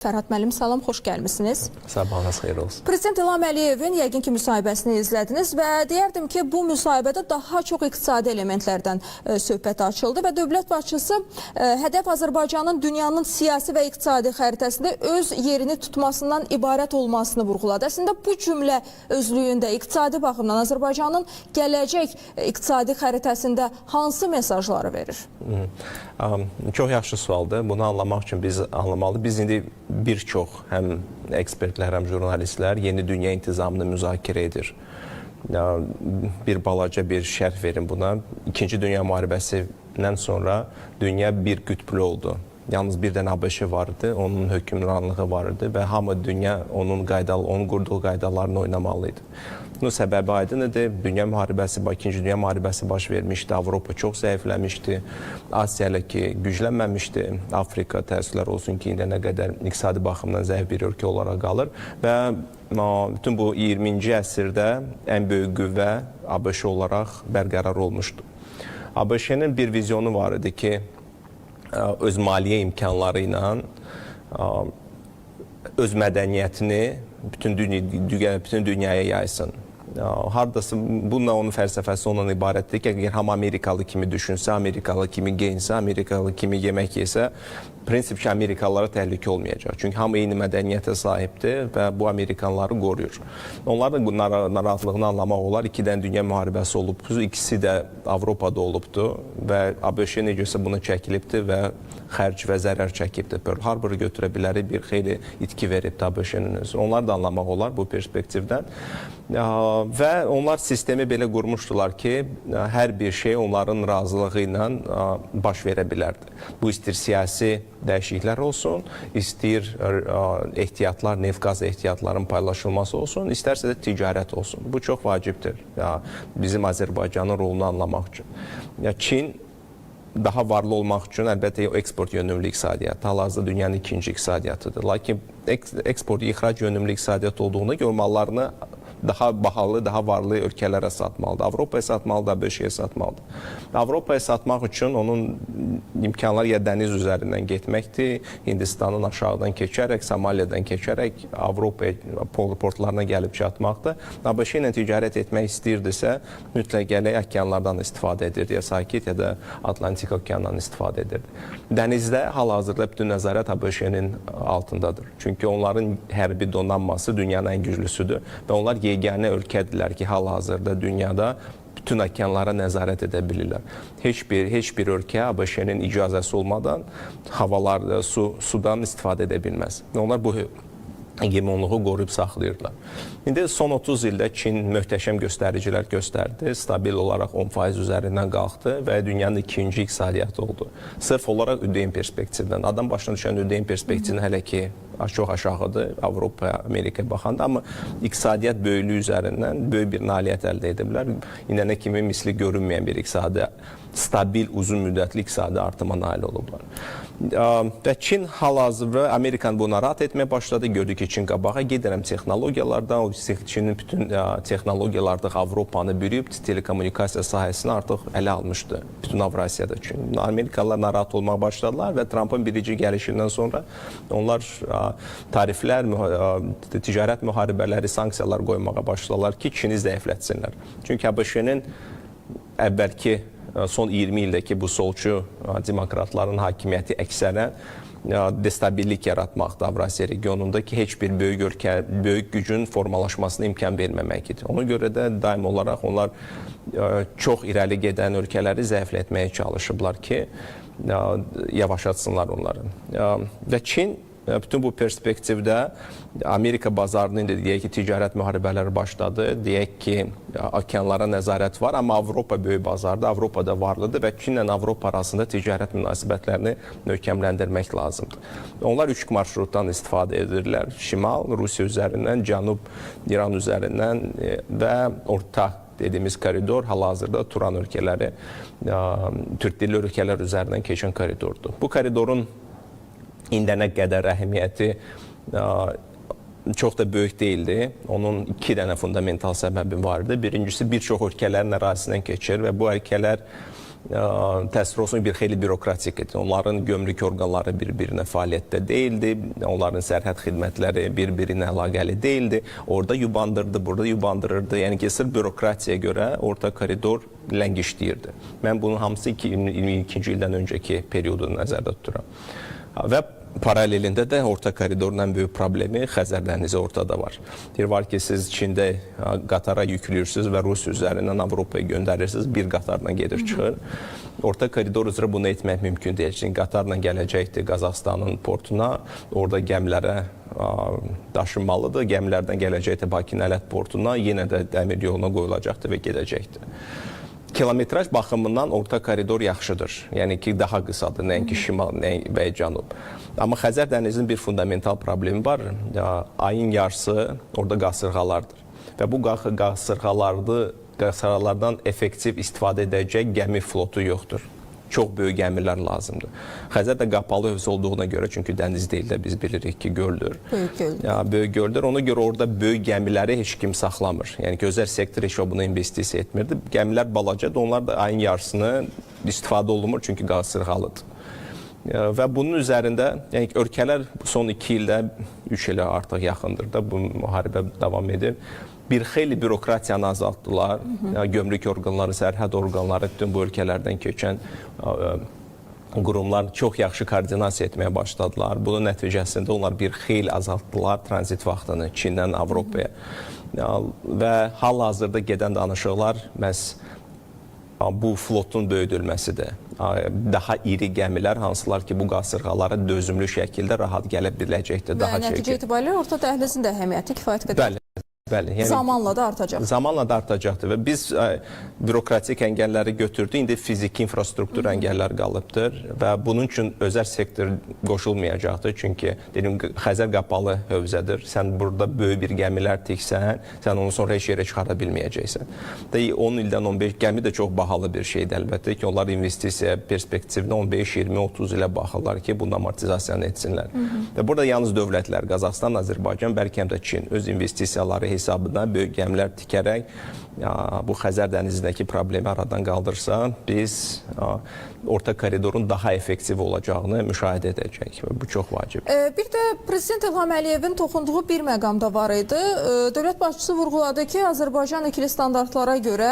Fərhad müəllim, salam, xoş gəlmisiniz. Sabahınız xeyir olsun. Prezident İlham Əliyevin yəqin ki, müsahibəsini izlədiniz və deyərdim ki, bu müsahibədə daha çox iqtisadi elementlərdən söhbət açıldı və dövlət başçısı hədəf Azərbaycanın dünyanın siyasi və iqtisadi xəritəsində öz yerini tutmasından ibarət olmasını vurğuladı. Əslində bu cümlə özlüyündə iqtisadi baxımdan Azərbaycanın gələcək iqtisadi xəritəsində hansı mesajları verir? Çox yaxşı sualdır. Bunu anlamaq üçün biz anlamalıyıq. Biz indi bir çox həm ekspertlər, həm jurnalistlər yeni dünya intizamını müzakirə edir. Bir balaca bir şərh verin buna. İkinci Dünya Müharibəsindən sonra dünya bir qütblü oldu. Yalnız bir dənə ABŞ vardı, onun hökmranlığı vardı və hamı dünya onun qurduğu qaydalarını oynamalıydı. Bunun səbəbi aydındır. Dünya müharibəsi, İkinci Dünya müharibəsi baş vermişdi. Avropa çox zəifləmişdi. Asiya ilə ki güclənməmişdi. Afrika təəssüflər olsun ki, indi nə qədər iqtisadi baxımdan zəif bir ölkə olaraq qalır və bütün bu 20-ci əsrdə ən böyük qüvvə ABŞ olaraq bərqərar olmuşdu. ABŞ-nin bir vizyonu var idi ki, öz maliyyə imkanları ilə öz mədəniyyətini bütün dünyaya yaysın. Hardasa bununla onun fəlsəfəsi ondan ibarətdir ki, əgər hamı Amerikalı kimi düşünsə, Amerikalı kimi geyinsə, Amerikalı kimi yemək yesə, prinsip ki, Amerikalılara təhlükə olmayacaq. Çünki hamı eyni mədəniyyətə sahibdir və bu Amerikanları qoruyur. Onların narahatlığını anlamaq olar. İki dənə dünya müharibəsi olub. İkisi də Avropada olubdu və ABŞ necəsə buna çəkilibdir və xərc və zərər çəkibdir. Pearl Harboru götürə bilərik, bir xeyli itki veribdir ABŞ-nin özü. Onları da anlamaq olar bu perspektivdən. Və onlar sistemi belə qurmuşdular ki, hər bir şey onların razılığı ilə baş verə bilərdi. Bu istəyir siyasi dəyişikliklər olsun, istəyir ehtiyatlar, neft-qaz ehtiyatların paylaşılması olsun, istərsə də ticarət olsun. Bu çox vacibdir bizim Azərbaycanın rolunu anlamaq üçün. Çin daha varlı olmaq üçün əlbəttə eksport yönümlü iqtisadiyyat, hal-hazırda dünyanın ikinci iqtisadiyyatıdır. Lakin eksport, ixrac yönümlü iqtisadiyyat olduğuna görə mallarını daha bahalı, daha varlı ölkələrə satmalıdır. Avropaya satmalıdır, ABŞ-yə satmalıdır. Avropaya satmaq üçün onun imkanları ya dəniz üzərindən getməkdir, Hindistanın aşağıdan keçərək, Somaliyadan keçərək Avropa portlarına gəlib çatmaqdır. ABŞ ilə ticarət etmək istəyirdisə, mütləq gələk okeanlardan istifadə edirdi, ya Sakit ya da Atlantik okeandan istifadə edirdi. Dənizdə hal-hazırda bütün nəzarət ABŞ-nin altındadır. Çünki onların hərbi donanması dünyanın ən güclüsüdür və onlar yeganə ölkədirlər ki, hal-hazırda dünyada bütün okeanlara nəzarət edə bilirlər. Heç bir ölkə ABŞ-nin icazəsi olmadan havalarda, sudan istifadə edə bilməz. Onlar bu hegemonluğu qoruyub saxlayırlar. İndi son 30 ildə Çin möhtəşəm göstəricilər göstərdi. Stabil olaraq 10% üzərindən qalxdı və dünyanın ikinci iqtisadiyyatı oldu. Sırf olaraq ÜDM perspektivdən. Adam başına düşən ÜDM perspektivinin hələ ki çox aşağıdır Avropa, Amerikaya baxanda, amma iqtisadiyyat böyüklüyü üzərindən böyük bir nailiyyət əldə ediblər. İndənə kimi misli görünməyən bir stabil, uzun müddətli iqtisadi artıma nail olublar. Və Çin hal-hazırda Amerikanı bu narahat etməyə başladı. Gördük ki, Çin qabağa gedirəm texnologiyalardan, Çinin bütün texnologiyalarda Avropanı bürüyüb, telekommunikasiya sahəsini artıq ələ almışdı. Bütün Avrasiyada üçün. Amerikalılar narahat olmağa başladılar və Trump'ın birinci gəlişindən sonra onlar tariflər, ticarət müharibələri, sanksiyalar qoymağa başladılar ki, Çini zəiflətsinlər. Çünki ABŞ-nin əvvəlki son 20 ildəki bu solçu demokratların hakimiyyəti əksərən destabillik yaratmaqda Avrasiya regionunda ki, heç bir böyük gücün formalaşmasına imkan verməmək idi. Ona görə də daim olaraq onlar çox irəli gedən ölkələri zəiflətməyə çalışıblar ki, yavaşlatsınlar onları. Və Çin bütün bu perspektivdə Amerika bazarının deyək ki, ticarət müharibələri başladı. Deyək ki, okeanlara nəzarət var, amma Avropa böyük bazardır, Avropada varlıdır və Çinlə Avropa arasında ticarət münasibətlərini möhkəmləndirmək lazımdır. Onlar 3 marşrutdan istifadə edirlər. Şimal, Rusiya üzərindən, Cənub, İran üzərindən və orta dediyimiz koridor hal-hazırda Turan ölkələri, Türk dilli ölkələr üzərindən keçən koridordur. Bu koridorun indənə qədər əhəmiyyəti çox da böyük deyildi. Onun 2 dənə fundamental səbəbi vardı. Birincisi, bir çox ölkələrin ərazisindən keçir və bu ölkələr təəssüf olsun bir xeyli bürokratik idi. Onların gömrük orqanları bir-birinə fəaliyyətdə deyildi. Onların sərhəd xidmətləri bir-birinə əlaqəli deyildi. Orada yubandırdı, burada yubandırırdı. Yəni ki, sırf bürokratiyaya görə orta koridor ləngişləyirdi. Mən bunun hamısı 2022-ci ildən öncəki periodu nəzərdə tuturam. Və paralelində də orta koridorun ən böyük problemi Xəzər dənizi ortada var. Var ki, siz Çində qatara yüklüyorsunuz və Rus üzərindən Avropaya göndərirsiniz, bir qatarla gedir çıxır. Orta koridor üzrə bunu etmək mümkün deyil. Çünki qatarla gələcəkdir Qazaxstanın portuna, orada gəmilərə daşınmalıdır. Gəmilərdən gələcəkdir Bakı-Nələt portuna, yenə də dəmir yoluna qoyulacaqdır və gedəcəkdir. Kilometraj baxımından orta koridor yaxşıdır. Yəni ki, daha qısadır, nəinki şimal, nəinki və cənub. Amma Xəzər dənizinin bir fundamental problemi var. Ayın yarısı orada qasırğalardır. Və bu qasırğalardan effektiv istifadə edəcək gəmi flotu yoxdur. Çox böyük gəmilər lazımdır. Xəzər də qapalı hövz olduğuna görə, çünki dəniz deyil də biz bilirik ki, göldür. Böyük göldür. Böyük göldür. Ona görə orada böyük gəmiləri heç kim saxlamır. Yəni ki, özəl sektor heç o buna investisiya etmirdi. Gəmilər balacadır, onlar da ayın yarısını istifadə olunmur, çünki qasırğalıdır. Və bunun üzərində yəni ölkələr son 2 ildə, 3 ilə artıq yaxındır da bu müharibə davam edir. Bir xeyli bürokratiyanı azaltdılar. Gömrük orqanları, sərhəd orqanları, bütün bu ölkələrdən keçən qurumlar çox yaxşı koordinasiya etməyə başladılar. Bunun nəticəsində onlar bir xeyli azaltdılar tranzit vaxtını Çindən Avropaya. Və hal-hazırda gedən danışıqlar məhz bu flotun böyüdülməsidir. Daha iri gəmilər, hansılar ki, bu qasırğalara dözümlü şəkildə rahat gələ biləcəkdir. Və nəticə itibarilə orta dəhlizin də əhəmiyyəti kifayət qədər. Bəli, yəni zamanla da artacaq. Zamanla da artacaqdır və biz bürokratik əngəlləri götürdük, indi fiziki infrastruktur əngəlləri qalıbdır və bunun üçün özəl sektor qoşulmayacaqdır. Çünki dedim, Xəzər qapalı hövzədir. Sən burada böyük bir gəmilər tiksən, sən onu sonra heç yerə çıxara bilməyəcəksən. 10 ildən 15 gəmi də çox bahalı bir şeydir əlbəttə ki, onlar investisiya perspektivinə 15, 20, 30 ilə baxırlar ki, bunun amortizasiyanı etsinlər. Və burada yalnız dövlətlər, Qazaxstan, Azərbaycan, bəlkə həm də Çin öz investisiyaları hesabına böyük gəmilər tikərək bu Xəzər dənizindəki problemi aradan qaldırsa, biz orta koridorun daha effektiv olacağını müşahidə edəcək. Bu çox vacib. Bir də Prezident İlham Əliyevin toxunduğu bir məqam da var idi. Dövlət başçısı vurğuladı ki, Azərbaycan ikili standartlara görə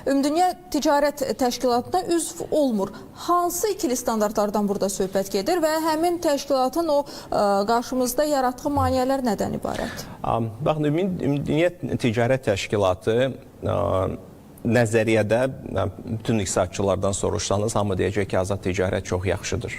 Ümumdünya Ticarət Təşkilatına üzv olmur. Hansı ikili standartlardan burada söhbət gedir və həmin təşkilatın o qarşımızda yaratdığı maneələr nədən ibarət? Baxın, Ümumdünya Ticarət Təşkilatı nəzəriyyədə bütün iqtisadçılardan soruşsanız, hamı deyəcək ki, azad ticarət çox yaxşıdır.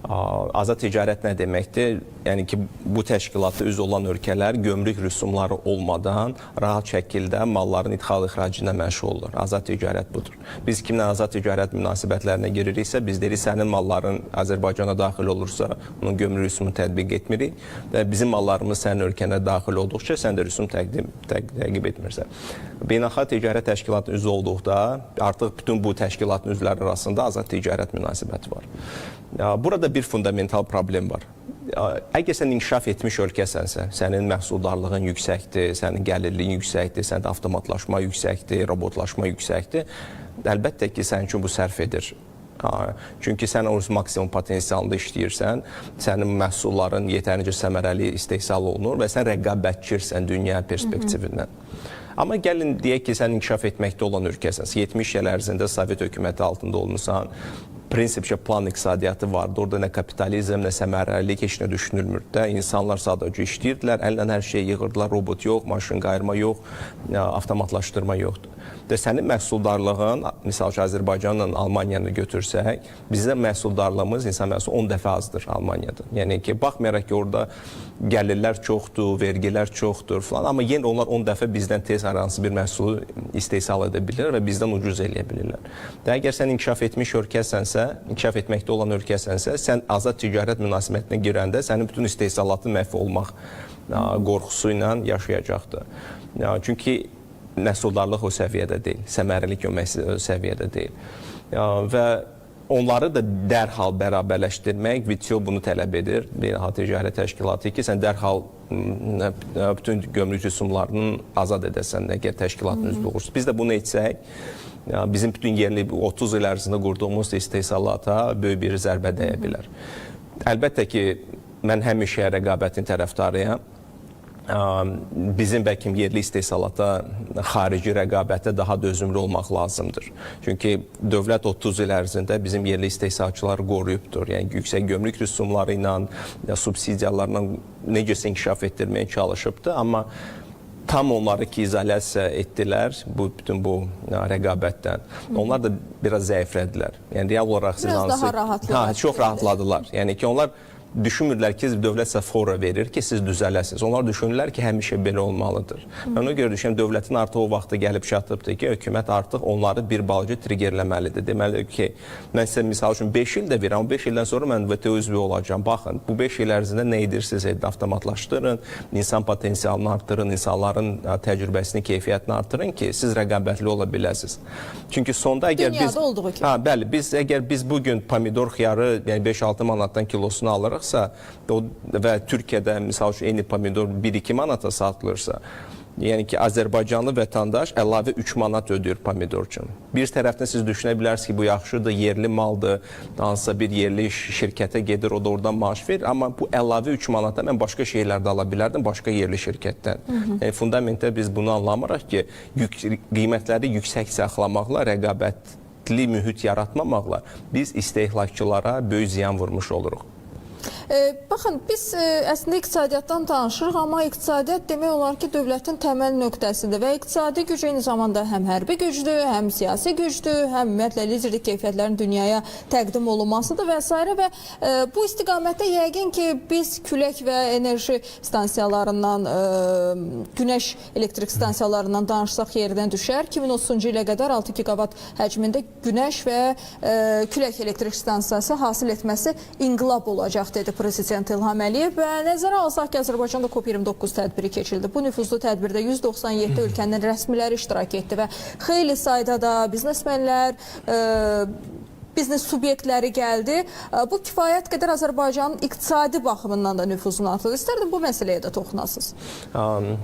Azad ticarət nə deməkdir? Yəni ki, bu təşkilata üzv olan ölkələr gömrük rüsumları olmadan rahat şəkildə malların ixrac-ixracı ilə məşğul olur. Azad ticarət budur. Biz kimlə azad ticarət münasibətlərinə giririksə, biz deyirik, sənin malların Azərbaycana daxil olursa, onun gömrük rüsumunu tətbiq etmirik və bizim mallarımız sənin ölkənə daxil olduqca sən də rüsum təqib etmirsən. Beynəlxalq Ticarət Təşkilatının üzv olduqda artıq bütün bu təşkilatın üzvləri arasında azad ticarət münasibəti var. Burada bir fundamental problem var. Əgər sən inkişaf etmiş ölkəsənsə, sənin məhsuldarlığın yüksəkdir, sənin gəlirliyin yüksəkdir, sənin avtomatlaşma yüksəkdir, robotlaşma yüksəkdir, əlbəttə ki, sənin üçün bu sərf edir. Çünki sən öz maksimum potensialında işləyirsən, sənin məhsulların yetərincə səmərəli istehsal olunur və sən rəqabətçirsən dünya perspektivindən. Amma gəlin deyək ki, sən inkişaf etməkdə olan ölkəsən, 70 il ərzində Sovet hökuməti altında olmuşsan, prinsipcə plan iqtisadiyyatı vardı. Orada nə kapitalizm, nə səmərəlilik heç nə düşünülmürdü də. İnsanlar sadəcə işləyirdilər, əllə hər şeyi yığırdılar, robot yox, maşın qayırma yox, avtomatlaşdırma yoxdur. Və sənin məhsuldarlığın, misal ki, Azərbaycanla Almaniyanı götürsək, bizdə məhsuldarlığımız insan məhsulü 10 dəfə azdır Almaniyada. Yəni ki, baxmayaraq ki, orada gəlirlər çoxdur, vergilər çoxdur falan, amma yenə onlar 10 dəfə bizdən tez hansı bir məhsulu istehsal edə bilirlər və bizdən ucuz eləyə bilirlər. Əgər sən inkişaf etmiş ölkəsənsə, inkişaf etməkdə olan ölkəsənsə, sən azad ticarət münasibətinə girəndə sənin bütün istehsalatın məhv olmaq qorxusu ilə yaşayacaqdır. Çünki məhsuldarlıq o səviyyədə deyil, səmərəlik o səviyyədə deyil. Və onları da dərhal bərabərləşdirmək, VTO bunu tələb edir, Beynəlxalq Ticarət Təşkilatı ki, sən dərhal bütün gömrük rüsumlarını azad edəsən, əgər təşkilatın üzvü olursa. Biz də bunu etsək, bizim bütün yerli 30 il ərzində qurduğumuz istehsalata böyük bir zərbə dəyə bilər. Əlbəttə ki, mən həmişə rəqabətin tərəfdarıyam. Bizim bəlkə yerli istehsalata, xarici rəqabətə daha dözümlü olmaq lazımdır. Çünki dövlət 30 il ərzində bizim yerli istehsalçıları qoruyubdur. Yəni yüksək gömrük rüsumları ilə, subsidiyalarla necəsə inkişaf etdirməyə çalışıbdır. Amma tam onları ki, izolyasiya etdilər bütün bu rəqabətdən. Onlar da biraz zəiflədilər. Yəni real olaraq siz biraz daha rahatladılar. Çox rahatladılar. Yəni ki, onlar düşünmürlər ki, dövlət sizə fora verir ki, siz düzələsiniz. Onlar düşünürlər ki, həmişə belə olmalıdır. Mən ona görə düşünürəm, dövlətin artıq o vaxtda gəlib çatıbdır ki, hökumət artıq onları bir balaca triggerləməlidir. Deməlidir ki, mən sizə misal üçün 5 il də verirəm, 5 ildən sonra mən VTO üzvü olacağım. Baxın, bu 5 il ərzində nə edirsiniz? Avtomatlaşdırın, insan potensialını artırın, insanların təcrübəsini, keyfiyyətini artırın ki, siz rəqabətli ola biləsiniz. Çünki sonda əgər biz... Dünyada olduğu kimi. Bəli, əgər biz bugün pomidor xiyarı, yəni 5-6 manatdan kilosunu alırıq, və Türkiyədə misal üçün eyni pomidor 1-2 manata satılırsa, yəni ki, Azərbaycanlı vətəndaş əlavə 3 manat ödəyir pomidor üçün. Bir tərəfdən siz düşünə bilərsiniz ki, bu yaxşıdır, yerli maldır, hansısa bir yerli şirkətə gedir, o da oradan maaş verir, amma bu əlavə 3 manata mən başqa şeylərdə ala bilərdim, başqa yerli şirkətdən. Yəni, fundamentdə biz bunu anlamırıq ki, qiymətləri yüksək saxlamaqla, rəqabətli mühit yaratmamaqla biz istehlakçılara böyük ziyan vurmuş oluruq. Baxın, biz əslində iqtisadiyyatdan danışırıq, amma iqtisadiyyat demək olar ki, dövlətin təməl nöqtəsidir və iqtisadi güc eyni zamanda həm hərbi gücdür, həm siyasi gücdür, həm ümumiyyətlə liderlik keyfiyyətlərin dünyaya təqdim olunmasıdır və s. və bu istiqamətdə yəqin ki, biz külək və enerji stansiyalarından, günəş elektrik stansiyalarından danışsaq yerindən düşər. 2030-cu ilə qədər 6 gigavat həcmində günəş və külək elektrik stansiyası hasil etməsi inqilab olacaq, dedi Prezident İlham Əliyev və nəzərə alsaq ki, Azərbaycanda COP29 tədbiri keçildi. Bu nüfuzlu tədbirdə 197 ölkənin rəsmiləri iştirak etdi və xeyli sayda da biznesmenlər, biznes subyektləri gəldi. Bu kifayət qədər Azərbaycanın iqtisadi baxımından da nüfuzunu artırdı. İstərdim bu məsələyə də toxunasınız.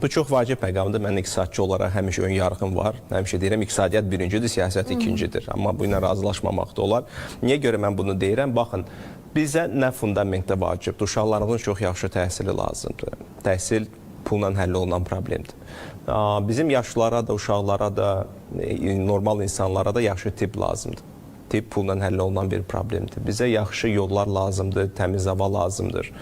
Bu çox vacib məqamdır. Mən iqtisadçı olaraq həmişə ön yarğım var. Həmişə deyirəm, iqtisadiyyat birincidir, siyasət ikincidir. Amma bu ilə razılaşmamaq da olar. Niyə görə mən bunu deyirəm? Baxın, bizə nə fundamentdə vacibdir? Uşaqlarımızın çox yaxşı təhsili lazımdır. Təhsil pulla həll olunan problemdir. Bizim yaşlılara da, uşaqlara da, normal insanlara da yaxşı tibb lazımdır. Tibb pulla həll olunan bir problemdir. Bizə yaxşı yollar lazımdır, təmiz hava lazımdır,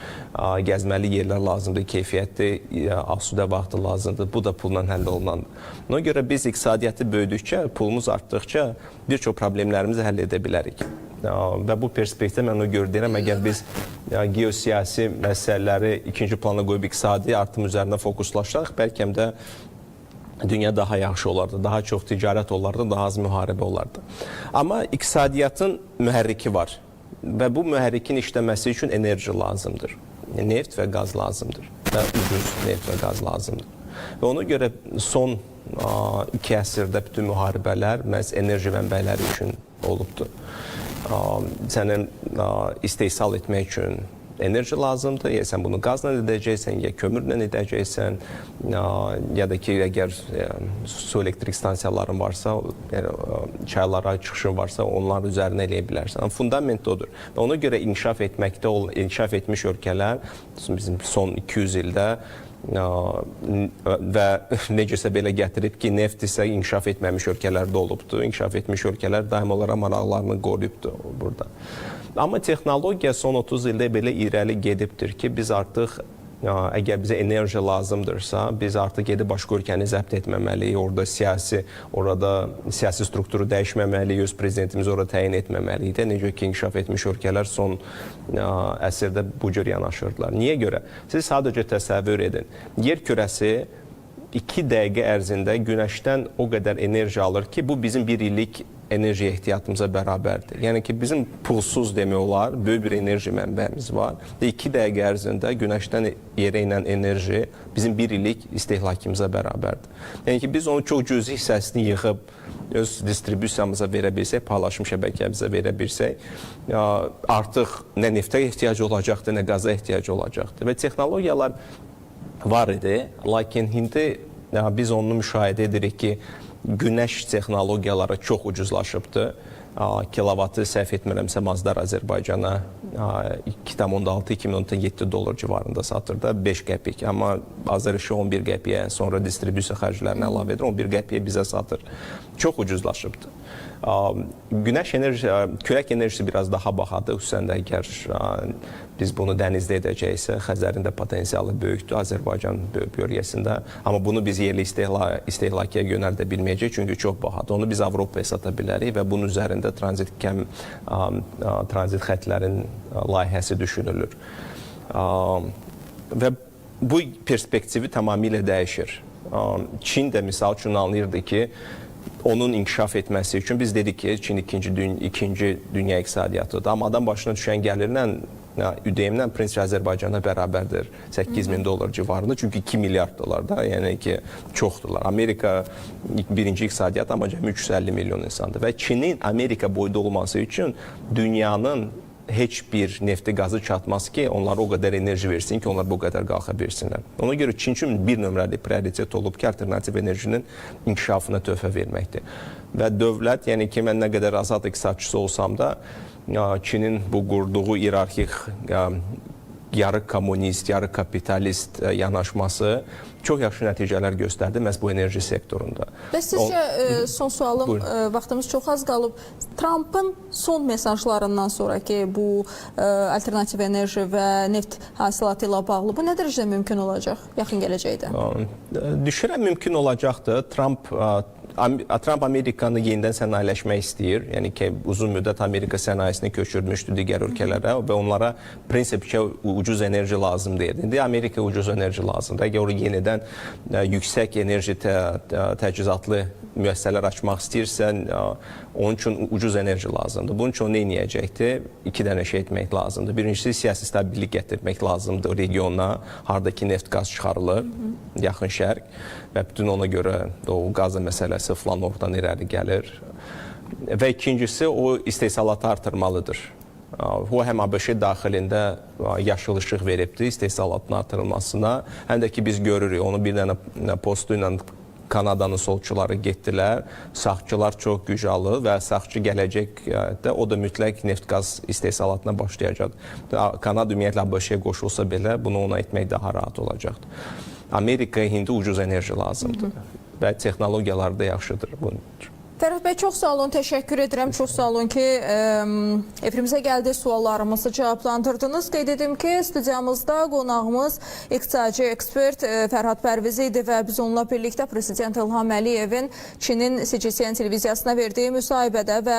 gəzməli yerlər lazımdır, keyfiyyətli asudə vaxtı lazımdır. Bu da pulla həll olunandır. Ona görə biz iqtisadiyyatı böyüdükcə, pulumuz artdıqca bir çox problemlərimizi həll edə bilərik. Və bu perspektivdə mən onu görürəm, əgər biz geosiyasi məsələləri ikinci plana qoyub iqtisadi artım üzərində fokuslaşsaq, bəlkə də dünya daha yaxşı olardı, daha çox ticarət olardı, daha az müharibə olardı. Amma iqtisadiyyatın mühərriki var və bu mühərrikin işləməsi üçün enerji lazımdır. Neft və qaz lazımdır və ucuz neft və qaz lazımdır. Və ona görə son 2 əsrdə bütün müharibələr məhz enerji mənbələri üçün olubdur. Sənin istehsal etmək üçün enerji lazımdır, ya sən bunu qazla edəcəksən, ya kömürlə edəcəksən, ya da ki, əgər su elektrik stansiyaların varsa, çaylara çıxışın varsa, onların üzərinə eləyə bilərsən. Fundament odur. Və ona görə inkişaf etmiş ölkələr bizim son 200 ildə və necəsə belə gətirib ki, neft isə inkişaf etməmiş ölkələrdə olubdur. İnkişaf etmiş ölkələr daim olaraq maraqlarını qoruyubdur burada. Amma texnologiya son 30 ildə belə irəli gedibdir ki, biz artıq, əgər bizə enerji lazımdırsa, biz artıq gedib başqa ölkəni zəbt etməməliyik, orada siyasi strukturu dəyişməməliyik, öz prezidentimizi orada təyin etməməliyik də, necə ki, inkişaf etmiş ölkələr son əsrdə bu cür yanaşırdılar. Niyə görə? Siz sadəcə təsəvvür edin, yer kürəsi 2 dəqiqə ərzində günəşdən o qədər enerji alır ki, bu bizim bir illik enerji ehtiyatımıza bərabərdir. Yəni ki, bizim pulsuz demək olar, böyük bir enerji mənbəyimiz var. 2 dəqiqə ərzində günəşdən yerə inən enerji bizim bir illik istehlakımıza bərabərdir. Yəni ki, biz onun çox cüzi hissəsini yığıb öz distribusiyamıza verə bilsək, paylaşım şəbəkəmizə verə bilsək, artıq nə neftə ehtiyac olacaqdır, nə qaza ehtiyac olacaqdır. Və texnologiyalar var idi, lakin indi biz onu müşahidə edirik ki, Günəş texnologiyaları çox ucuzlaşıbdır. Kilovatı səhv etmirəmsə Mazdar Azərbaycana 2,6-2,7 dollar civarında satır da 5 qəpik. Amma Azəriş 11 qəpiyə, sonra distribusiya xərclərini əlavə edir, 11 qəpiyə bizə satır. Çox ucuzlaşıbdır. Günəş enerjisi, külək enerjisi biraz daha bahadır. Xüsusən də əgər biz bunu dənizdə edəcəksə, Xəzərin də potensialı böyükdür Azərbaycan bölgəsində. Amma bunu biz yerli istehlakıya yönəldə bilməyəcək, çünki çox bahadır. Onu biz Avropaya sata bilərik və bunun üzərində tranzit xətlərin layihəsi düşünülür. Və bu perspektivi tamamilə dəyişir. Çin də misal üçün anlayırdı ki, onun inkişaf etməsi üçün biz dedik ki, Çin ikinci dünya iqtisadiyyatıdır. Amma adam başına düşən gəlirlə ÜDM-lə Prinsip Azərbaycana bərabərdir. 8.000 dollar civarında. Çünki 2 milyard dollar da, yəni ki, çoxdurlar. Amerika birinci iqtisadiyyat, amma cəmi 350 milyon insandır. Və Çinin Amerika boyda olması üçün dünyanın heç bir nefti qazı çatmaz ki, onlara o qədər enerji versin ki, onlar bu qədər qalxa bilsinlər. Ona görə Çin üçün bir nömrəli prioritet olub ki, alternativ enerjinin inkişafına töhfə verməkdir. Və dövlət, yəni ki, mən nə qədər azad iqtisadçısı olsam da, Çinin bu qurduğu iyerarxik yarı kommunist, yarı kapitalist yanaşması çox yaxşı nəticələr göstərdi məhz bu enerji sektorunda. Və sizcə, son sualım, vaxtımız çox az qalıb, Trumpın son mesajlarından sonra ki, bu alternativ enerji və neft hasilatı ilə bağlı, bu nə dərəcədə mümkün olacaq yaxın gələcəkdə? Düşünürəm, mümkün olacaqdır. Trump Amerikanı yenidən sənayeləşmək istəyir. Yəni ki, uzun müddət Amerika sənayesini köçürmüşdü digər ölkələrə və onlara prinsipcə ucuz enerji lazım deyildi. İndi Amerika ucuz enerji lazımdır. Əgər o yenidən yüksək enerji təchizatlı müəssisələr açmaq istəyirsən, onun üçün ucuz enerji lazımdır. Bunun üçün o nə edəcəkdir? İki dənə şey etmək lazımdır. Birincisi, siyasi stabillik gətirmək lazımdır regiona, haradakı neft qaz çıxarılır, yaxın şərq və bütün ona görə o qaz məsələsi falan oradan irəli gəlir. Və ikincisi, o istehsalatı artırmalıdır. O həm ABŞ daxilində yaşıl işıq veribdir istehsalatın artırılmasına, həm də ki biz görürük, onu bir dənə postu ilə Kanadanın solçuları getdilər, sağçılar çox güc alır və sağçı gələcəkdə o da mütləq neft-qaz istehsalatına başlayacaq. Kanada ümumiyyətlə ABŞ-yə qoşulsa belə bunu ona etmək daha rahat olacaqdır. Amerikaya indi ucuz enerji lazımdır və texnologiyalar da yaxşıdır bunun üçün. Fərhad bəy, çox sağ olun, təşəkkür edirəm. Çox sağ olun ki, efrimizə gəldi, suallarımızı cavablandırdınız. Qeyd edim ki, studiyamızda qonağımız iqtisadi ekspert Fərhad Pərviz idi və biz onunla birlikdə Prezident İlham Əliyevin Çinin CGTN televiziyasına verdiyi müsahibədə və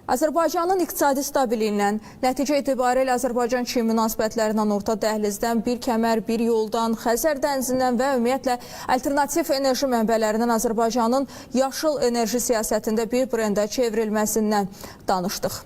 Azərbaycanın iqtisadi stabiliyindən, nəticə etibarilə Azərbaycan-Çin münasibətlərindən, orta dəhlizdən, bir kəmər, bir yoldan, Xəzər dənizindən və ümumiyyətlə alternativ enerji mənbələrindən Azərbaycanın yaşıl enerji siyasətində bir brendə çevrilməsindən danışdıq.